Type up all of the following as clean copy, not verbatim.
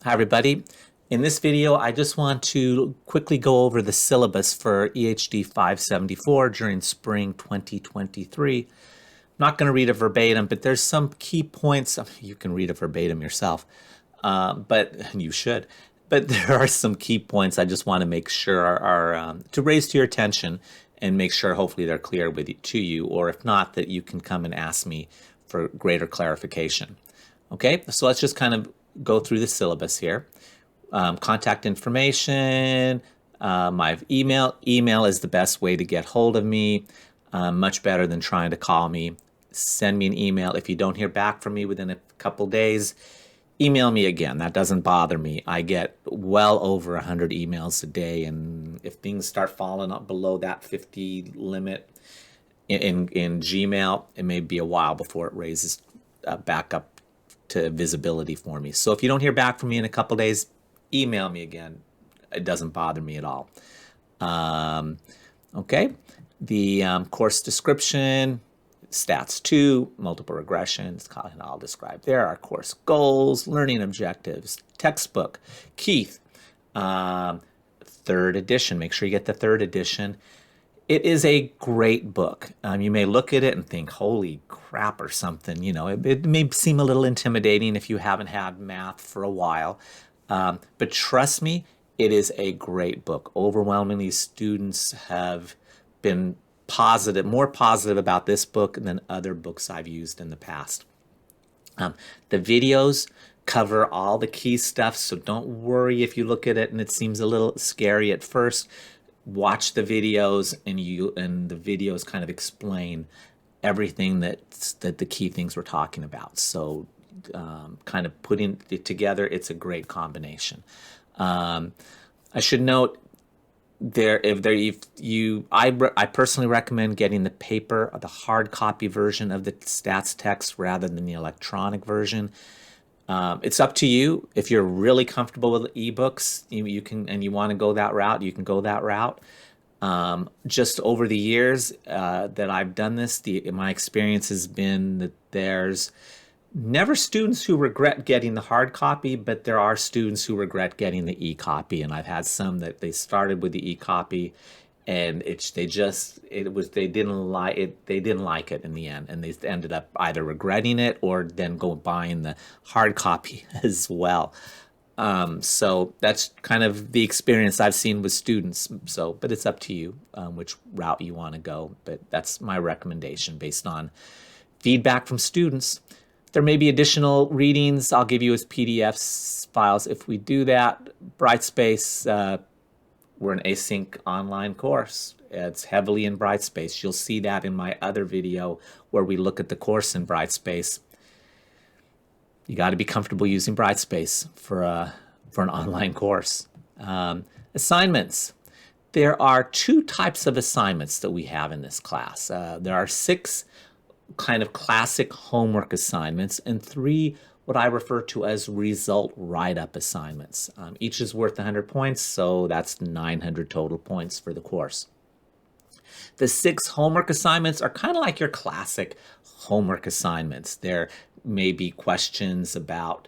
Hi everybody. In this video, I just want to quickly go over the syllabus for EHD 574 during spring 2023. I'm not going to read it verbatim, but there's some key points. You can read it verbatim yourself, but you should. But there are some key points I just want to make sure are to raise to your attention and make sure hopefully they're clear to you, or if not, that you can come and ask me for greater clarification. Okay, so let's just kind of go through the syllabus here. Contact information, my email. Email is the best way to get hold of me, much better than trying to call me. Send me an email. If you don't hear back from me within a couple days, email me again. That doesn't bother me. I get well over 100 emails a day, and if things start falling up below that 50 limit in Gmail, it may be a while before it raises back up to visibility for me. So if you don't hear back from me in a couple days, email me again. It doesn't bother me at all. Okay, the course description, stats 2, multiple regressions, I'll describe there, our course goals, learning objectives, textbook, Keith, third edition. Make sure you get the third edition. It is a great book. You may look at it and think, holy crap or something. You know, it may seem a little intimidating if you haven't had math for a while. But trust me, it is a great book. Overwhelmingly, students have been positive, more positive about this book than other books I've used in the past. The videos cover all the key stuff, so don't worry if you look at it and it seems a little scary at first. Watch the videos, and the videos kind of explain everything that the key things we're talking about. So kind of putting it together, it's a great combination. I should note I personally recommend getting the paper, the hard copy version of the stats text rather than the electronic version. It's up to you. If you're really comfortable with ebooks, you can, and you want to go that route, you can go that route. Just over the years that I've done this, my experience has been that there's never students who regret getting the hard copy, but there are students who regret getting the e-copy, and I've had some that they started with the e-copy and they didn't like it in the end, and they ended up either regretting it or then go buying the hard copy as well. So that's kind of the experience I've seen with students. So, but it's up to you which route you want to go. But that's my recommendation based on feedback from students. There may be additional readings I'll give you as PDFs files if we do that. Brightspace, we're an async online course. It's heavily in Brightspace. You'll see that in my other video where we look at the course in Brightspace. You got to be comfortable using Brightspace for an online course. Assignments. There are 2 types of assignments that we have in this class. There are 6 kind of classic homework assignments and 3 what I refer to as result write-up assignments. Each is worth 100 points, so that's 900 total points for the course. The 6 homework assignments are kind of like your classic homework assignments. There may be questions about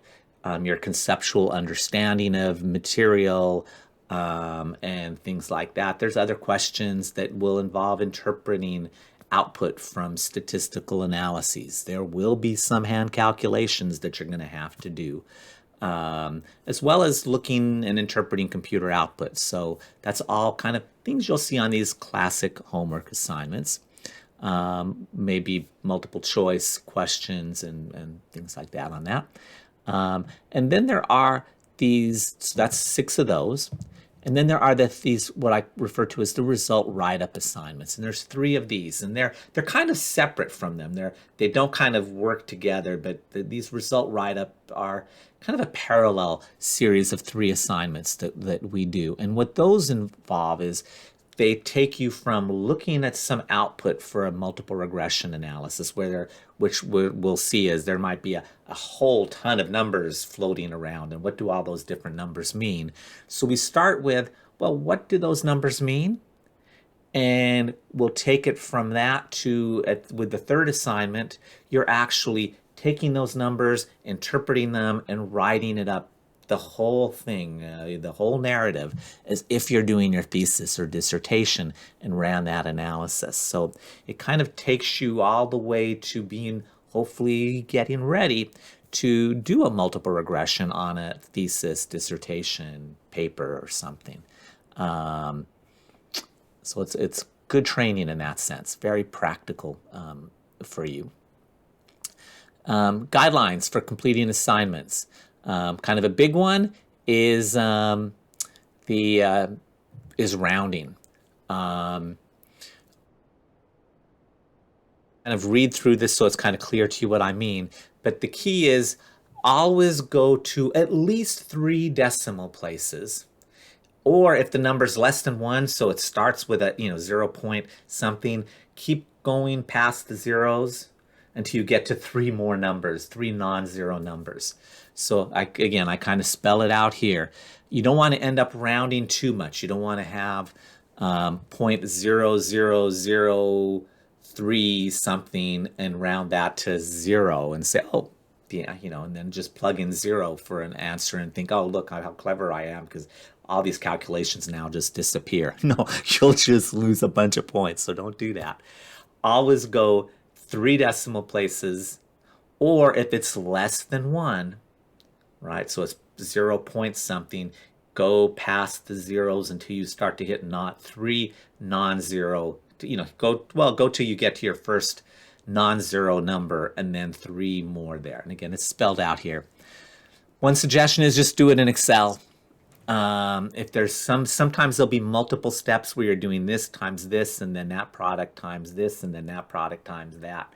your conceptual understanding of material and things like that. There's other questions that will involve interpreting output from statistical analyses. There will be some hand calculations that you're going to have to do, as well as looking and interpreting computer output. So that's all kind of things you'll see on these classic homework assignments. Maybe multiple choice questions and things like that on that. And then there are these, so that's 6 of those. And then there are these what I refer to as the result write-up assignments, and there's 3 of these, and they're kind of separate from them. They don't kind of work together, but these result write-up are kind of a parallel series of 3 assignments that we do. And what those involve is they take you from looking at some output for a multiple regression analysis, which we'll see is there might be a whole ton of numbers floating around, and what do all those different numbers mean? So we start with, well, what do those numbers mean? And we'll take it from that to, with the third assignment, you're actually taking those numbers, interpreting them, and writing it up the whole thing, the whole narrative, as if you're doing your thesis or dissertation and ran that analysis. So it kind of takes you all the way to being, hopefully getting ready to do a multiple regression on a thesis, dissertation, paper, or something. So it's good training in that sense, very practical for you. Guidelines for completing assignments. Kind of a big one is is rounding. Kind of read through this so it's kind of clear to you what I mean. But the key is always go to at least 3 decimal places. Or if the number's less than 1, so it starts with a 0 point something, keep going past the zeros until you get to 3 more numbers, 3 non-zero numbers. So again, I kind of spell it out here. You don't want to end up rounding too much. You don't want to have 0.0003 something and round that to 0 and say, oh, yeah, and then just plug in 0 for an answer and think, oh, look how clever I am, because all these calculations now just disappear. No, you'll just lose a bunch of points, so don't do that. Always go 3 decimal places, or if it's less than 1, right, so it's 0 point something, go past the zeros until you start to hit not 3 non-zero, go till you get to your first non-zero number and then 3 more there. And again, it's spelled out here. One suggestion is just do it in Excel. If there's sometimes there'll be multiple steps where you're doing this times this and then that product times this and then that product times that.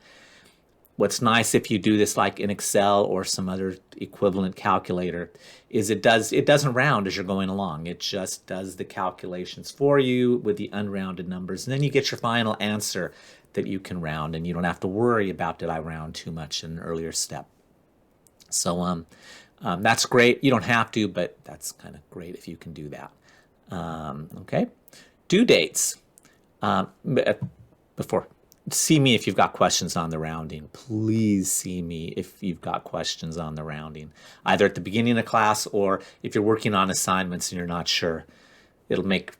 What's nice if you do this like in Excel or some other equivalent calculator is it doesn't round as you're going along. It just does the calculations for you with the unrounded numbers, and then you get your final answer that you can round, and you don't have to worry about did I round too much in an earlier step. So that's great. You don't have to, but that's kind of great if you can do that. Okay. Due dates. See me if you've got questions on the rounding. Please see me if you've got questions on the rounding, either at the beginning of class or if you're working on assignments and you're not sure. It'll make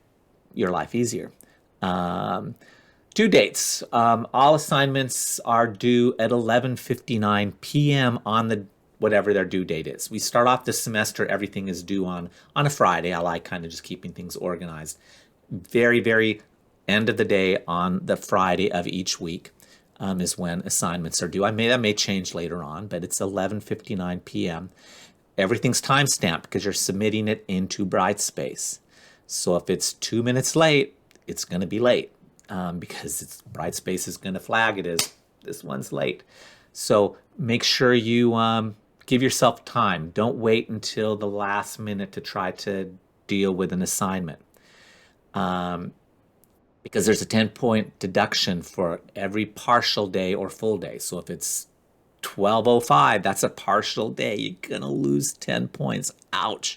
your life easier. Due dates. All assignments are due at 11:59 p.m. on the whatever their due date is. We start off this semester, everything is due on a Friday. I like kind of just keeping things organized. Very, very end of the day on the Friday of each week is when assignments are due. That may change later on, but it's 11:59 p.m. Everything's time-stamped because you're submitting it into Brightspace. So if it's 2 minutes late, it's going to be late because Brightspace is going to flag it as this one's late. So make sure you give yourself time. Don't wait until the last minute to try to deal with an assignment. Because there's a 10-point deduction for every partial day or full day. So if it's 12:05, that's a partial day. You're going to lose 10 points. Ouch.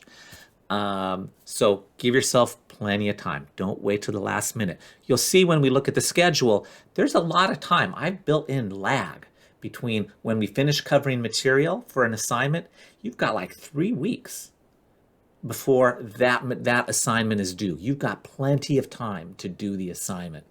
So give yourself plenty of time. Don't wait till the last minute. You'll see when we look at the schedule, there's a lot of time. I've built in lag between when we finish covering material for an assignment. You've got like 3 weeks before that assignment is due. You've got plenty of time to do the assignment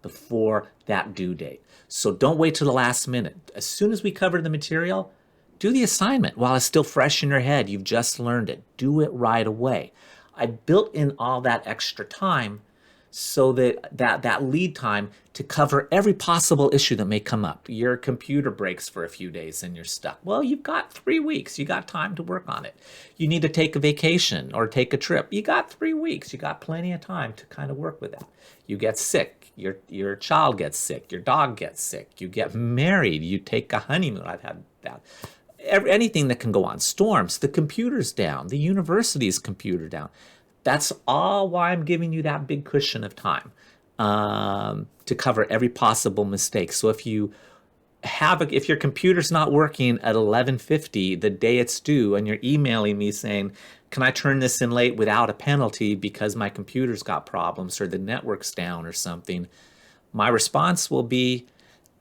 before that due date. So don't wait till the last minute. As soon as we cover the material, do the assignment while it's still fresh in your head. You've just learned it. Do it right away. I built in all that extra time so that lead time to cover every possible issue that may come up. Your computer breaks for a few days and you're stuck. Well, you've got 3 weeks. You got time to work on it. You need to take a vacation or take a trip. You got 3 weeks. You got plenty of time to kind of work with that. You get sick. Your child gets sick. Your dog gets sick. You get married. You take a honeymoon. I've had that. Anything that can go on. Storms. The computer's down. The university's computer down. That's all why I'm giving you that big cushion of time to cover every possible mistake. So if your computer's not working at 11:50 the day it's due, and you're emailing me saying, "Can I turn this in late without a penalty because my computer's got problems or the network's down or something?" My response will be,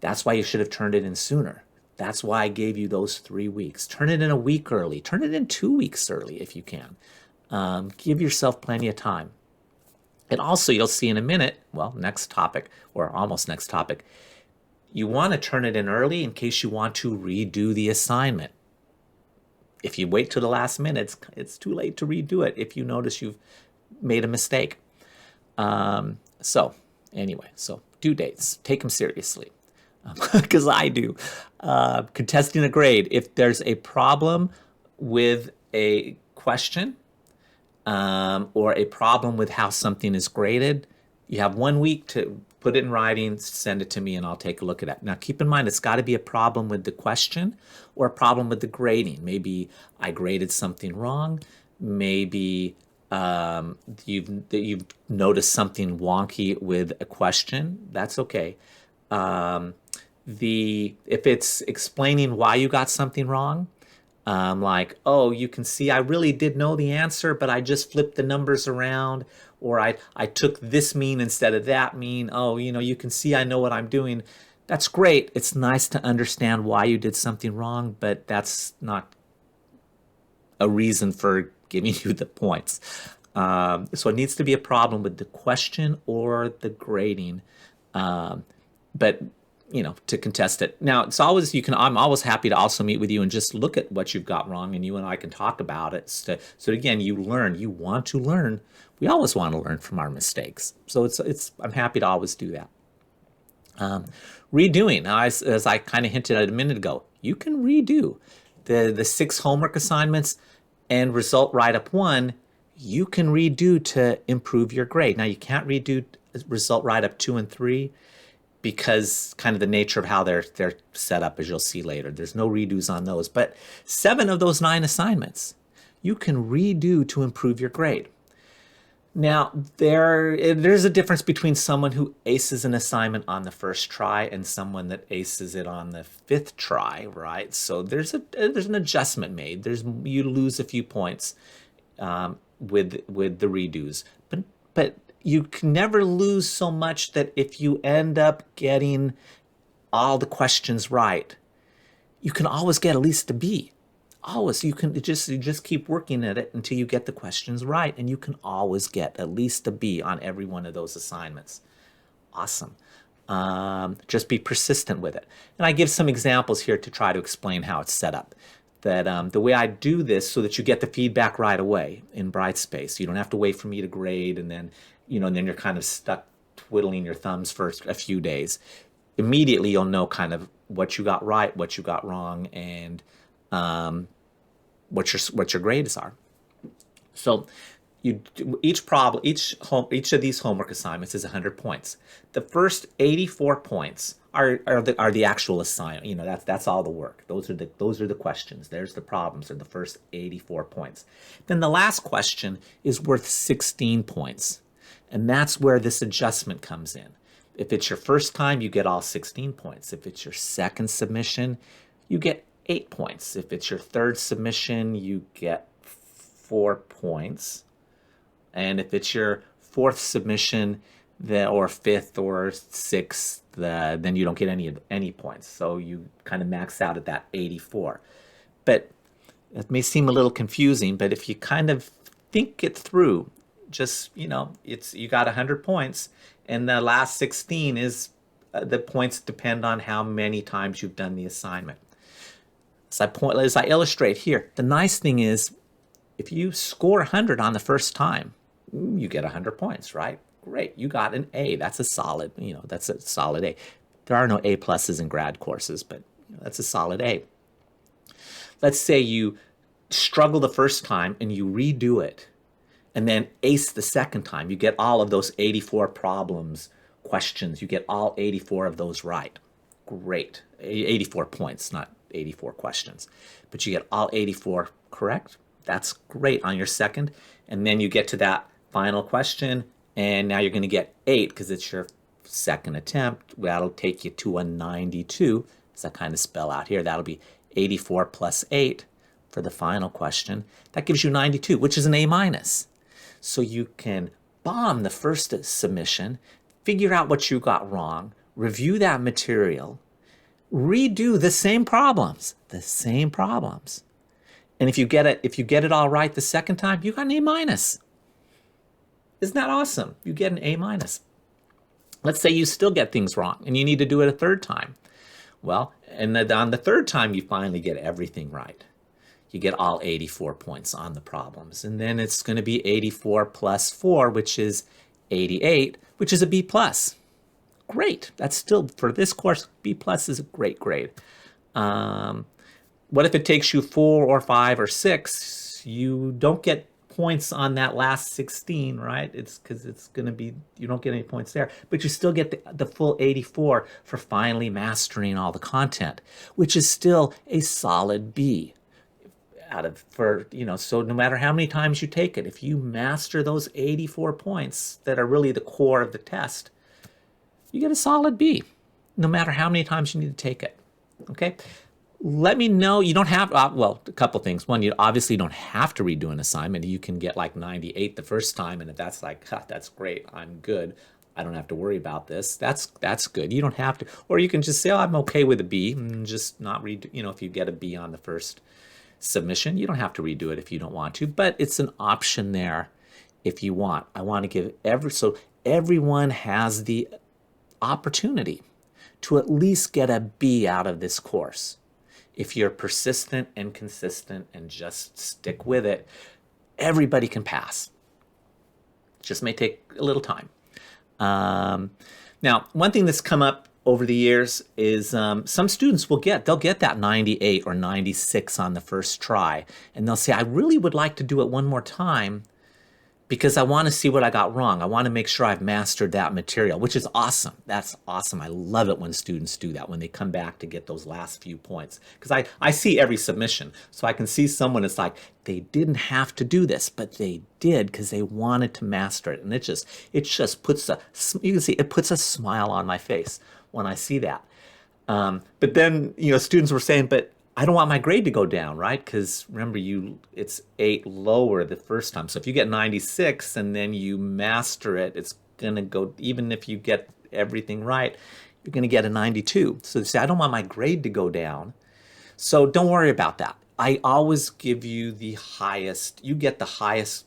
"That's why you should have turned it in sooner. That's why I gave you those 3 weeks. Turn it in a week early. Turn it in 2 weeks early if you can. Give yourself plenty of time. And also, you'll see in a minute, well, next topic, or almost next topic, you want to turn it in early in case you want to redo the assignment. If you wait till the last minute, it's too late to redo it if you notice you've made a mistake. So due dates, take them seriously, because I do. Contesting a grade, if there's a problem with a question or a problem with how something is graded, you have 1 week to put it in writing, send it to me, and I'll take a look at it. Now, keep in mind, it's got to be a problem with the question or a problem with the grading. Maybe I graded something wrong. Maybe you've noticed something wonky with a question. That's okay. If it's explaining why you got something wrong, like, oh, you can see I really did know the answer, but I just flipped the numbers around, or I took this mean instead of that mean. Oh, you can see I know what I'm doing. That's great. It's nice to understand why you did something wrong, but that's not a reason for giving you the points. So it needs to be a problem with the question or the grading, but to contest it. Now, it's always I'm always happy to also meet with you and just look at what you've got wrong, and you and I can talk about it. So again, you want to learn. We always want to learn from our mistakes. So I'm happy to always do that. Redoing, now, as I kind of hinted at a minute ago, you can redo the 6 homework assignments and result write-up 1. You can redo to improve your grade. Now, you can't redo result write-up 2 and 3 because kind of the nature of how they're set up, as you'll see later. There's no redos on those. But 7 of those 9 assignments, you can redo to improve your grade. Now, there's a difference between someone who aces an assignment on the first try and someone that aces it on the 5th try, right? So there's an adjustment made. You lose a few points with the redos, but you can never lose so much that if you end up getting all the questions right, you can always get at least a B. Always, you just keep working at it until you get the questions right, and you can always get at least a B on every one of those assignments. Awesome. Just be persistent with it. And I give some examples here to try to explain how it's set up. That the way I do this so that you get the feedback right away in Brightspace. You don't have to wait for me to grade, and then you're kind of stuck twiddling your thumbs for a few days. Immediately, you'll know kind of what you got right, what you got wrong, and what your grades are. So each of these homework assignments is 100 points. The first 84 points are the actual assignment. That's all the work. Those are the questions. There's the problems. Are the first 84 points. Then the last question is worth 16 points, and that's where this adjustment comes in. If it's your first time, you get all 16 points. If it's your second submission, you get 8 points. If it's your third submission, you get 4 points. And if it's your fourth submission, or fifth or sixth, then you don't get any points. So you kind of max out at that 84. But it may seem a little confusing, but if you kind of think it through, just, you got 100 points, and the last 16 is the points depend on how many times you've done the assignment. As I illustrate here, the nice thing is if you score 100 on the first time, you get 100 points, right? Great, you got an A. That's a solid, that's a solid A. There are no A pluses in grad courses, but that's a solid A. Let's say you struggle the first time and you redo it, and then ace the second time. You get all of those 84 questions. You get all 84 of those right. Great. 84 points, not 84 questions. But you get all 84 correct. That's great on your second. And then you get to that final question, and now you're going to get 8 because it's your second attempt. That'll take you to a 92, as I kind of spell out here. That'll be 84 plus 8 for the final question. That gives you 92, which is an A-. So you can bomb the first submission, figure out what you got wrong, review that material, redo the same problems, And if you get it all right the second time, you got an A minus. Isn't that awesome? You get an A minus. Let's say you still get things wrong and you need to do it a third time. Well, and then on the third time, you finally get everything right. You get all 84 points on the problems. And then it's going to be 84 plus 4, which is 88, which is a B plus. Great. That's still, for this course, B plus is a great grade. What if it takes you 4 or 5 or 6? You don't get points on that last 16, right? It's because it's going to be, you don't get any points there, but you still get the full 84 for finally mastering all the content, which is still a solid B. So no matter how many times you take it, if you master those 84 points that are really the core of the test, you get a solid B, no matter how many times you need to take it. Okay? Let me know. You don't have, well, a couple things. One, you obviously don't have to redo an assignment. You can get like 98 the first time, and if that's like, that's great, I'm good, I don't have to worry about this, that's good. You don't have to. Or you can just say, I'm okay with a B, and just not redo, if you get a B on the first submission, you don't have to redo it if you don't want to, but it's an option there if you want. I want to give so everyone has the opportunity to at least get a B out of this course. If you're persistent and consistent and just stick with it, everybody can pass. It just may take a little time. Now, one thing that's come up over the years is some students they'll get that 98 or 96 on the first try, and they'll say, I really would like to do it one more time because I want to see what I got wrong. I want to make sure I've mastered that material, which is awesome. That's awesome. I love it when students do that, when they come back to get those last few points. Because I see every submission, so I can see someone, it's like, they didn't have to do this, but they did because they wanted to master it. And it just puts you can see, it puts a smile on my face when I see that. But then, students were saying, but I don't want my grade to go down, right? Because remember, it's 8 lower the first time. So if you get 96 and then you master it, it's going to go, even if you get everything right, you're going to get a 92. So they say, I don't want my grade to go down. So don't worry about that. I always give you the highest, you get the highest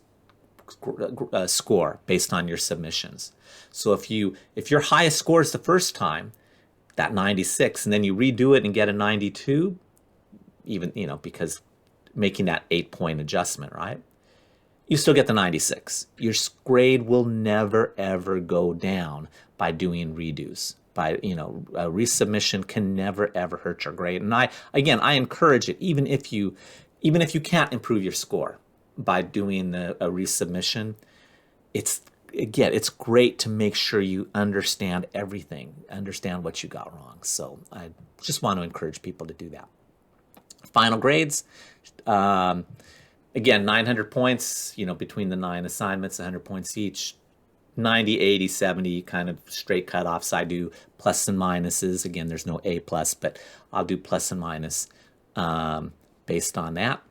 score based on your submissions. So if your highest score is the first time, that 96, and then you redo it and get a 92, even, because making that 8-point adjustment, right? You still get the 96. Your grade will never, ever go down by doing redos. A resubmission can never, ever hurt your grade. And I encourage it, even if you can't improve your score by doing a resubmission. It's great to make sure you understand everything, understand what you got wrong. So I just want to encourage people to do that. Final grades, again, 900 points, between the 9 assignments, 100 points each, 90, 80, 70, kind of straight cutoffs. I do plus and minuses. Again, there's no A plus, but I'll do plus and minus based on that.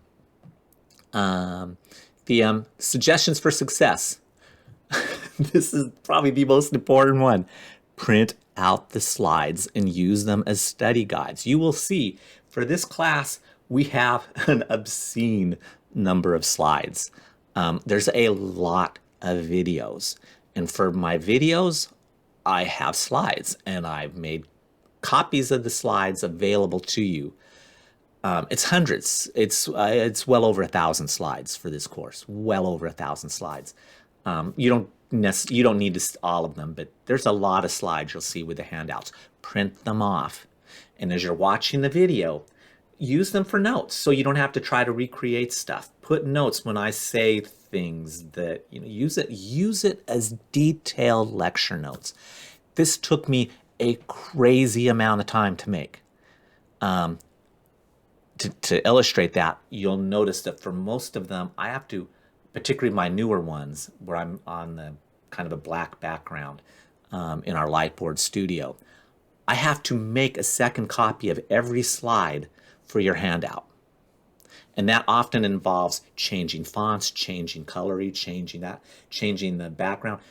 The suggestions for success. This is probably the most important one. Print out the slides and use them as study guides. You will see for this class, we have an obscene number of slides. There's a lot of videos. And for my videos, I have slides, and I've made copies of the slides available to you. It's hundreds. It's well over 1,000 slides for this course. Well over 1,000 slides. You don't need all of them, but there's a lot of slides you'll see with the handouts. Print them off, and as you're watching the video, use them for notes, so you don't have to try to recreate stuff. Put notes when I say things that use it as detailed lecture notes. This took me a crazy amount of time to make. To illustrate that, you'll notice that for most of them, I have to, particularly my newer ones, where I'm on the kind of a black background in our Lightboard studio, I have to make a second copy of every slide for your handout. And that often involves changing fonts, changing coloring, changing the background,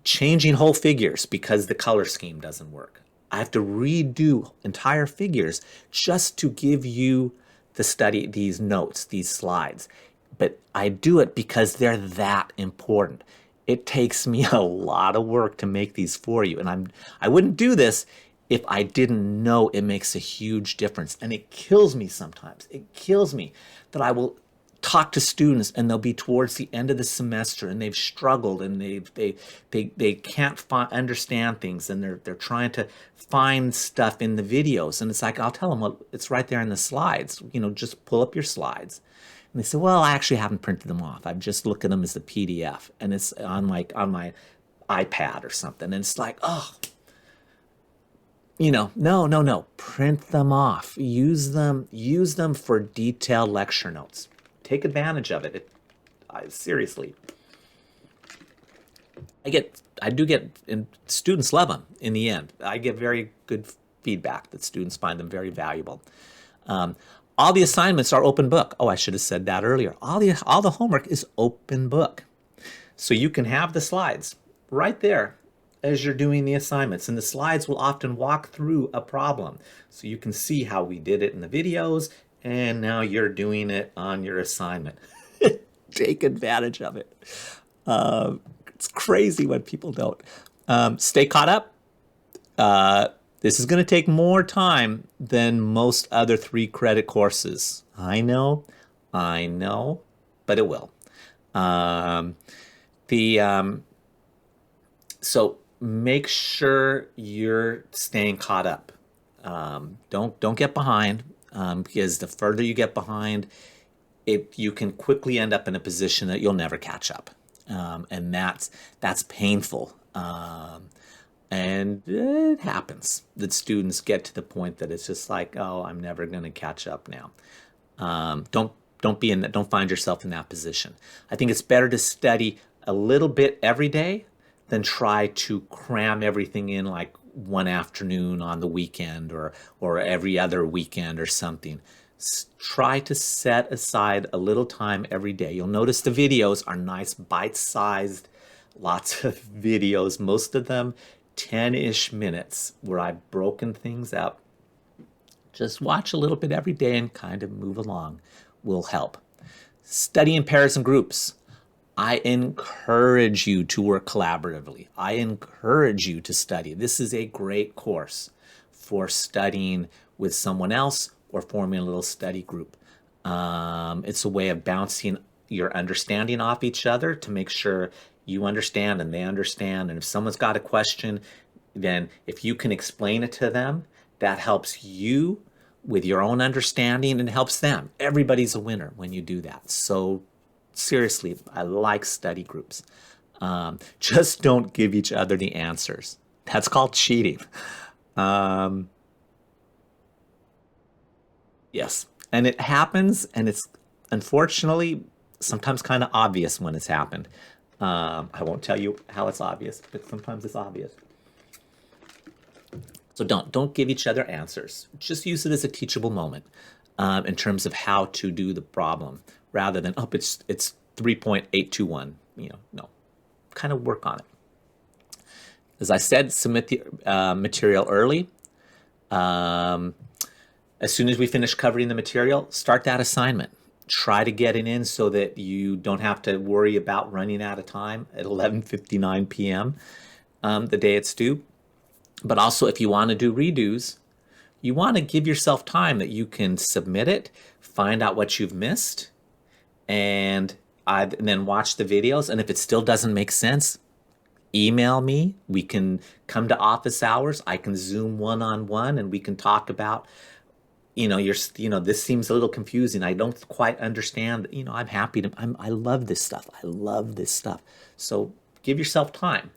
changing whole figures because the color scheme doesn't work. I have to redo entire figures just to give you these notes, these slides. But I do it because they're that important. It takes me a lot of work to make these for you. And I wouldn't do this if I didn't know it makes a huge difference. And it kills me sometimes. It kills me that I will talk to students and they'll be towards the end of the semester and they've struggled and they can't understand things, and they're trying to find stuff in the videos, and it's like, I'll tell them, well, it's right there in the slides, just pull up your slides. And they say, well, I actually haven't printed them off, I'm just looking at them as the PDF, and it's on my iPad or something, and it's like, oh, no, print them off, use them for detailed lecture notes. Take advantage of it. Seriously. I do get, and students love them in the end. I get very good feedback that students find them very valuable. All the assignments are open book. Oh, I should have said that earlier. All the homework is open book. So you can have the slides right there as you're doing the assignments. And the slides will often walk through a problem. So you can see how we did it in the videos, and now you're doing it on your assignment. Take advantage of it. It's crazy when people don't. Stay caught up. This is going to take more time than most other 3-credit courses. I know, but it will. So make sure you're staying caught up. Don't get behind, because the further you get behind, you can quickly end up in a position that you'll never catch up, and that's painful. And it happens that students get to the point that it's just like, oh, I'm never going to catch up now. Don't find yourself in that position. I think it's better to study a little bit every day than try to cram everything in like one afternoon on the weekend or every other weekend or something. Try to set aside a little time every day. You'll notice the videos are nice, bite-sized, lots of videos, most of them 10-ish minutes, where I've broken things up. Just watch a little bit every day and kind of move along will help. Study in pairs and groups. I encourage you to work collaboratively. I encourage you to study. This is a great course for studying with someone else or forming a little study group. It's a way of bouncing your understanding off each other to make sure you understand and they understand. And if someone's got a question, then if you can explain it to them, that helps you with your own understanding and helps them. Everybody's a winner when you do that. So seriously, I like study groups. Just don't give each other the answers. That's called cheating. Yes, and it happens, and it's unfortunately sometimes kind of obvious when it's happened. I won't tell you how it's obvious, but sometimes it's obvious. So don't give each other answers. Just use it as a teachable moment in terms of how to do the problem, rather than, oh, it's 3.821. No, kind of work on it. As I said, submit the material early. As soon as we finish covering the material, start that assignment. Try to get it in so that you don't have to worry about running out of time at 11:59 p.m. The day it's due. But also, if you want to do redos, you want to give yourself time that you can submit it, find out what you've missed, and then watch the videos. And if it still doesn't make sense, email me. We can come to office hours. I can Zoom one-on-one, and we can talk about, this seems a little confusing. I don't quite understand. I'm happy to. I love this stuff. I love this stuff. So give yourself time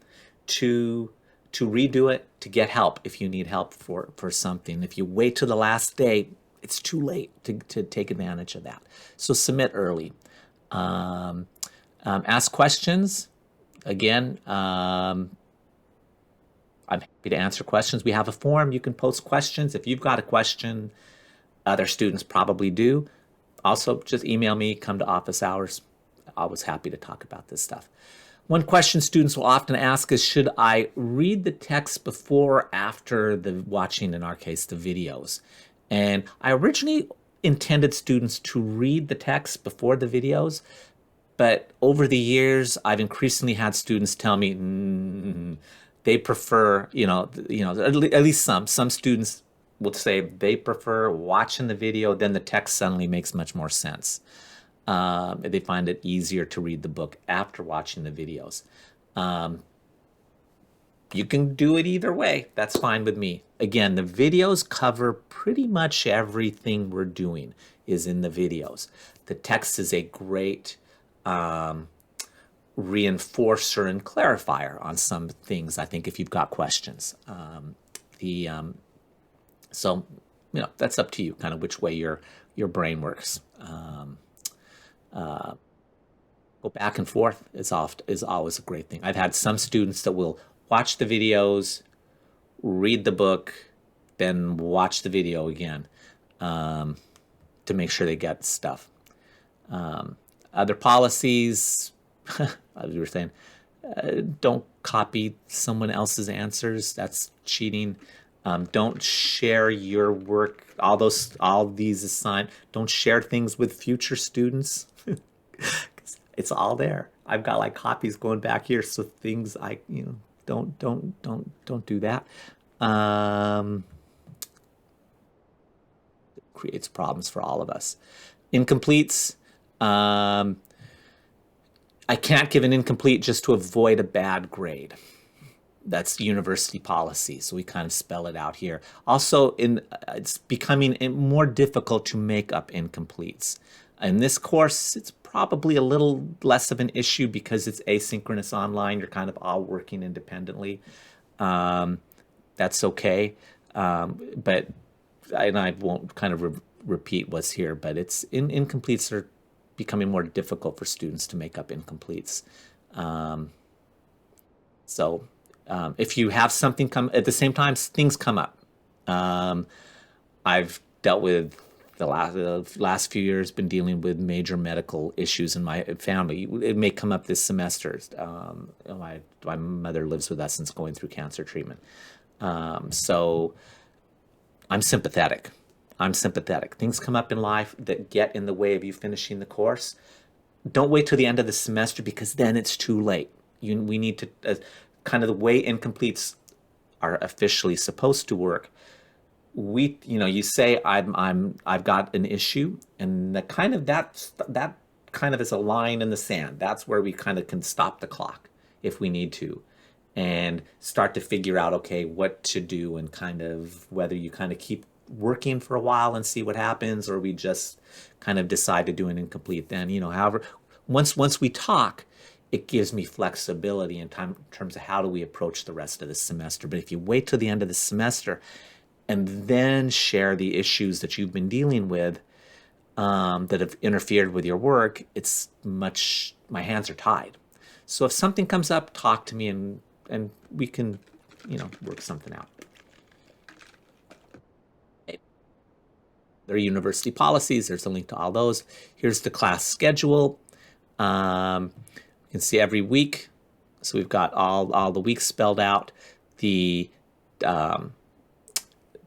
to redo it, to get help if you need help for something. If you wait till the last day, it's too late to take advantage of that. So submit early. Ask questions. Again, I'm happy to answer questions. We have a forum. You can post questions. If you've got a question, other students probably do. Also, just email me, come to office hours. Always happy to talk about this stuff. One question students will often ask is, should I read the text before or after the watching, in our case, the videos? And I originally intended students to read the text before the videos, but over the years, I've increasingly had students tell me they prefer, at least some students will say they prefer watching the video, then the text suddenly makes much more sense. They find it easier to read the book after watching the videos. You can do it either way. That's fine with me. Again, the videos cover pretty much everything we're doing is in the videos. The text is a great reinforcer and clarifier on some things, I think, if you've got questions. So, that's up to you, kind of which way your brain works. Go back and forth is always a great thing. I've had some students that will watch the videos, read the book, then watch the video again to make sure they get stuff. Other policies, as you were saying, don't copy someone else's answers. That's cheating. Don't share your work, all these assigned. Don't share things with future students. It's all there. I've got like copies going back here, so things don't do that. It creates problems for all of us. Incompletes. I can't give an incomplete just to avoid a bad grade. That's university policy, so we kind of spell it out here. Also, it's becoming more difficult to make up incompletes. In this course, it's probably a little less of an issue because it's asynchronous online. You're kind of all working independently. That's okay. But I won't kind of repeat what's here, but incompletes are becoming more difficult for students to make up incompletes. If you have something come at the same time, things come up. I've dealt with the last few years, been dealing with major medical issues in my family. It may come up this semester. My mother lives with us and is going through cancer treatment. So I'm sympathetic. Things come up in life that get in the way of you finishing the course. Don't wait till the end of the semester because then it's too late. We need to, kind of the way incompletes are officially supposed to work. You say I've got an issue, and that kind of is a line in the sand. That's where we kind of can stop the clock if we need to, and start to figure out, okay, what to do, and kind of whether you kind of keep working for a while and see what happens, or we just kind of decide to do an incomplete then. However, once we talk, it gives me flexibility in terms of how do we approach the rest of the semester. But if you wait till the end of the semester and then share the issues that you've been dealing with that have interfered with your work, my hands are tied. So if something comes up, talk to me and we can, work something out. There are university policies. There's a link to all those. Here's the class schedule. You can see every week. So we've got all the weeks spelled out. The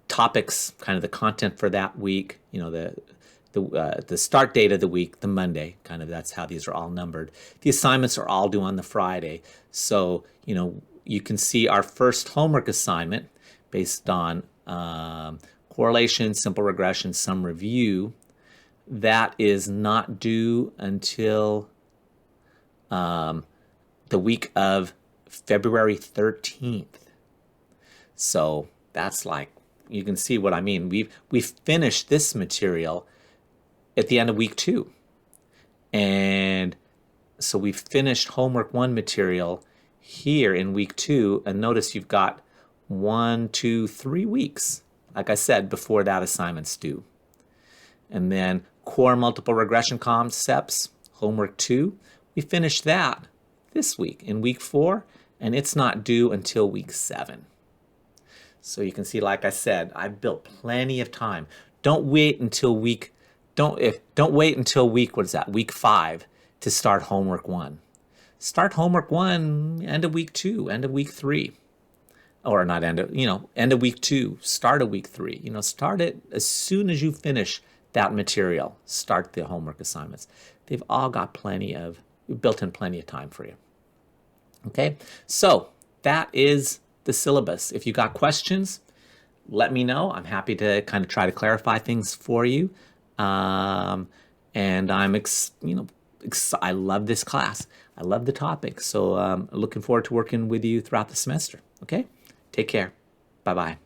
topics, kind of the content for that week. The start date of the week, the Monday. Kind of that's how these are all numbered. The assignments are all due on the Friday. So you can see our first homework assignment based on correlation, simple regression, sum review. That is not due until the week of February 13th. So that's like, you can see what I mean. We've finished this material at the end of week 2. And so we've finished homework 1 material here in week 2. And notice you've got 1, 2, 3 weeks, like I said, before that assignment's due. And then core multiple regression concepts, homework 2, we finished that this week in week 4, and it's not due until week 7. So you can see, like I said, I've built plenty of time. Don't wait until week, what is that? Week 5 to start homework 1. start homework 1, end of week 2, end of week 3. Or not end of, end of week 2, start of week 3. Start it as soon as you finish that material. Start the homework assignments. They've all got built in plenty of time for you. Okay, so that is the syllabus. If you got questions, let me know. I'm happy to kind of try to clarify things for you. And I'm, I love this class. I love the topic. So looking forward to working with you throughout the semester. Okay, take care. Bye-bye.